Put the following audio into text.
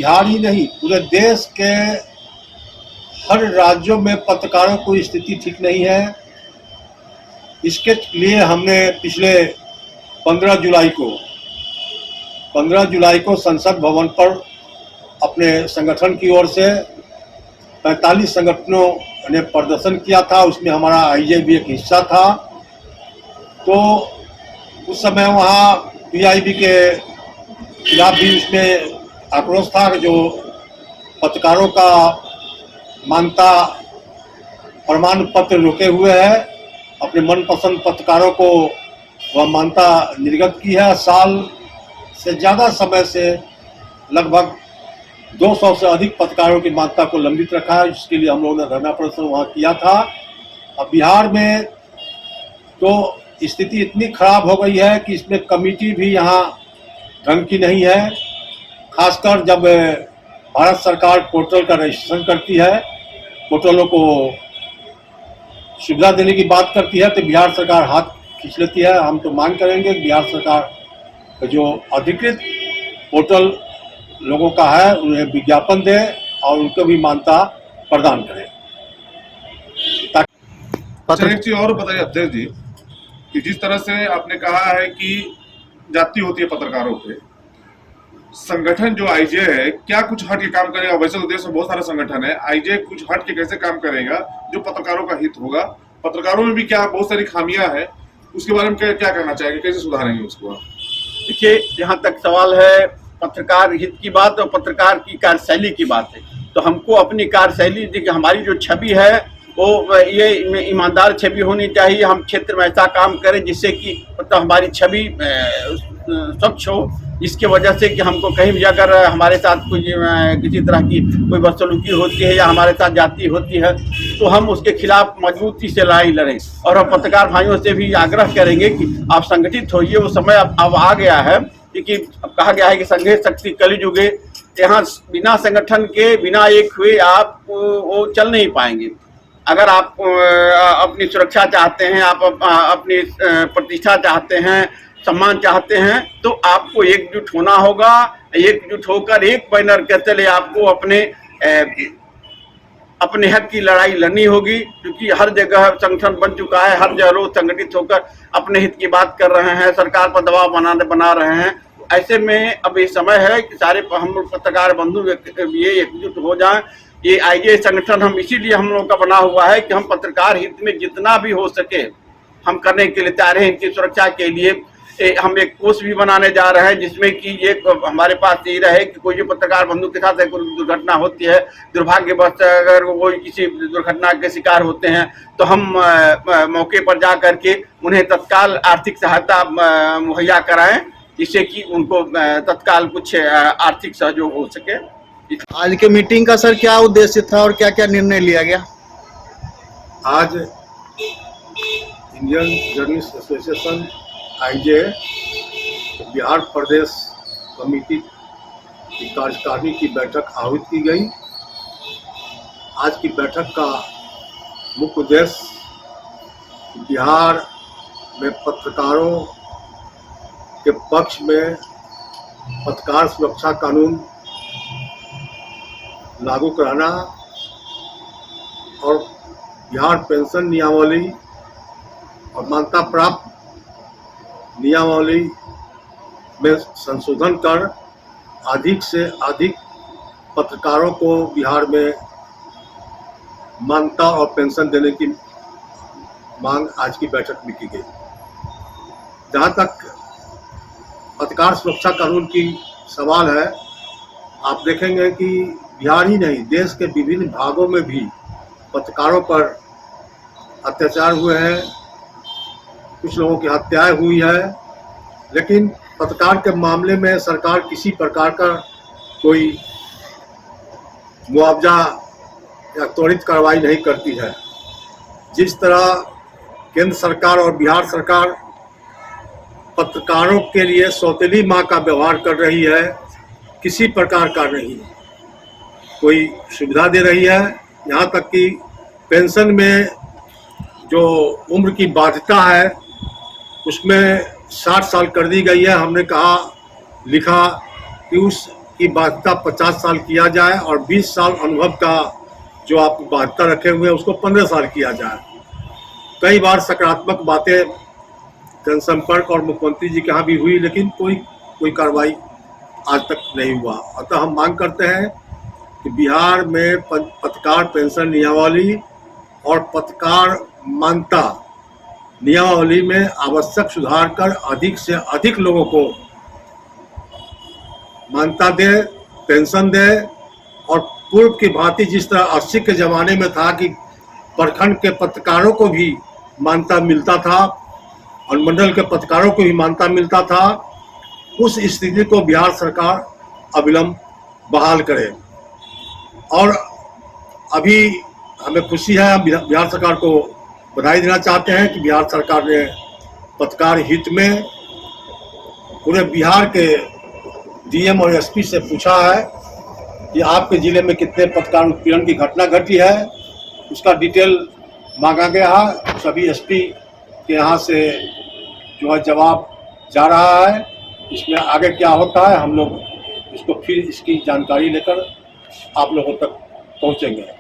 बिहार ही नहीं पूरे देश के हर राज्यों में पत्रकारों की स्थिति ठीक नहीं है। इसके लिए हमने पिछले 15 जुलाई को संसद भवन पर अपने संगठन की ओर से 45 संगठनों ने प्रदर्शन किया था। उसमें हमारा आईजे भी एक हिस्सा था। तो उस समय वहाँ पीआईबी के खिलाफ भी उसमें आक्रोश था, जो पत्रकारों का मान्यता प्रमाण पत्र रोके हुए है। अपने मनपसंद पत्रकारों को वह मान्यता निर्गत की है। साल से ज़्यादा समय से लगभग 200 से अधिक पत्रकारों की मान्यता को लंबित रखा है, जिसके लिए हम लोगों ने धरना प्रदर्शन वहाँ किया था। अब बिहार में तो स्थिति इतनी खराब हो गई है कि इसमें कमेटी भी यहाँ ढंग की नहीं है। खासकर जब भारत सरकार पोर्टल का रजिस्ट्रेशन करती है, पोर्टलों को सुविधा देने की बात करती है, तो बिहार सरकार हाथ खींच लेती है। हम तो मांग करेंगे कि बिहार सरकार जो अधिकृत पोर्टल लोगों का है उन्हें विज्ञापन दे और उनको भी मान्यता प्रदान करे। एक चीज और बताइए अध्यक्ष जी कि जिस तरह से आपने कहा है कि जाति होती है पत्रकारों पे, संगठन जो आईजे है क्या कुछ हट के काम करेगा? वैसे तो देश में बहुत सारे संगठन है, आईजे कुछ हट के कैसे काम करेगा जो पत्रकारों का हित होगा? पत्रकारों में भी क्या बहुत सारी खामियां है, उसके बारे में क्या कहना चाहेंगे, कैसे सुधारेंगे उसको? देखिए, जहाँ तक सवाल है पत्रकार हित की बात और पत्रकार की कार्यशैली की बात है, तो हमको अपनी कार्यशैली देखिए, हमारी जो छवि है वो ये ईमानदार छवि होनी चाहिए। हम क्षेत्र में ऐसा काम करें जिससे कि मतलब हमारी छवि स्वच्छ हो, जिसके वजह से कि हमको कहीं भी अगर हमारे साथ कोई किसी तरह की कोई बदसलूकी होती है या हमारे साथ जाति होती है तो हम उसके खिलाफ मजबूती से लड़ाई लड़ें। और हम पत्रकार भाइयों से भी आग्रह करेंगे कि आप संगठित होइए। वो समय अब आ गया है, क्योंकि अब कहा गया है कि संघे शक्ति कलिजुगे। यहाँ बिना संगठन के, बिना एक हुए आप वो चल नहीं पाएंगे। अगर आप अपनी सुरक्षा चाहते हैं, आप अपनी प्रतिष्ठा चाहते हैं, सम्मान चाहते हैं, तो आपको एकजुट होना होगा। एकजुट होकर एक बैनर के तले आपको अपने हक की लड़ाई लड़नी होगी, क्योंकि हर जगह संगठन बन चुका है, हर जगह लोग संगठित होकर अपने हित की बात कर रहे हैं, सरकार पर दबाव बना रहे हैं। ऐसे में अब ये समय है कि सारे हम लोग पत्रकार बंधु ये एकजुट हो जाएं। ये आईजे संगठन हम इसीलिए हम लोगों का बना हुआ है कि हम पत्रकार हित में जितना भी हो सके हम करने के लिए तैयार हैं। इनकी सुरक्षा के लिए हम एक कोष भी बनाने जा रहे हैं, जिसमें कि ये हमारे पास ये रहे कि कोई भी पत्रकार बंधु के साथ कोई दुर्घटना होती है, दुर्भाग्यवश अगर कोई किसी दुर्घटना के शिकार होते हैं, तो हम मौके पर जा करके उन्हें तत्काल आर्थिक सहायता मुहैया कराएं, जिससे कि उनको तत्काल कुछ आर्थिक सहयोग हो सके। आज के मीटिंग का सर क्या उद्देश्य था और क्या क्या निर्णय लिया गया? आज Indian journalist association IJ Bihar प्रदेश कमेटी की कार्यकारिणी की बैठक आहूत की गई। आज की बैठक का मुख्य उद्देश्य बिहार में पत्रकारों के पक्ष में पत्रकार सुरक्षा कानून लागू कराना और बिहार पेंशन नियमावली और मान्यता प्राप्त नियमावली में संशोधन कर अधिक से अधिक पत्रकारों को बिहार में मान्यता और पेंशन देने की मांग आज की बैठक में की गई। जहाँ तक पत्रकार सुरक्षा कानून की सवाल है, आप देखेंगे कि बिहार ही नहीं देश के विभिन्न भागों में भी पत्रकारों पर अत्याचार हुए हैं, कुछ लोगों की हत्याएं हुई है, लेकिन पत्रकार के मामले में सरकार किसी प्रकार का कोई मुआवजा या त्वरित कार्रवाई नहीं करती है। जिस तरह केंद्र सरकार और बिहार सरकार पत्रकारों के लिए सौतेली माँ का व्यवहार कर रही है, किसी प्रकार का नहीं कोई सुविधा दे रही है। यहाँ तक कि पेंशन में जो उम्र की बाध्यता है उसमें 60 साल कर दी गई है। हमने कहा लिखा कि उस की बाध्यता 50 साल किया जाए और 20 साल अनुभव का जो आप बाध्यता रखे हुए हैं उसको 15 साल किया जाए। कई बार सकारात्मक बातें जनसंपर्क और मुख्यमंत्री जी के यहाँ भी हुई, लेकिन कोई कार्रवाई आज तक नहीं हुआ। अतः हम मांग करते हैं कि बिहार में पत्रकार पेंशन नियमावली और पत्रकार मान्यता नियमावली में आवश्यक सुधार कर अधिक से अधिक लोगों को मान्यता दे, पेंशन दे और पूर्व की भांति जिस तरह 80 के ज़माने में था कि प्रखंड के पत्रकारों को भी मान्यता मिलता था, अनुमंडल के पत्रकारों को भी मान्यता मिलता था, उस स्थिति को बिहार सरकार अविलंब बहाल करे। और अभी हमें खुशी है, हम बिहार सरकार को बधाई देना चाहते हैं कि बिहार सरकार ने पत्रकार हित में पूरे बिहार के डीएम और एसपी से पूछा है कि आपके ज़िले में कितने पत्रकार उत्पीड़न की घटना घटी है, उसका डिटेल मांगा गया है। सभी एसपी के यहाँ से जो है जवाब जा रहा है। इसमें आगे क्या होता है हम लोग इसको फिर इसकी जानकारी लेकर आप लोगों तक पहुँचेंगे।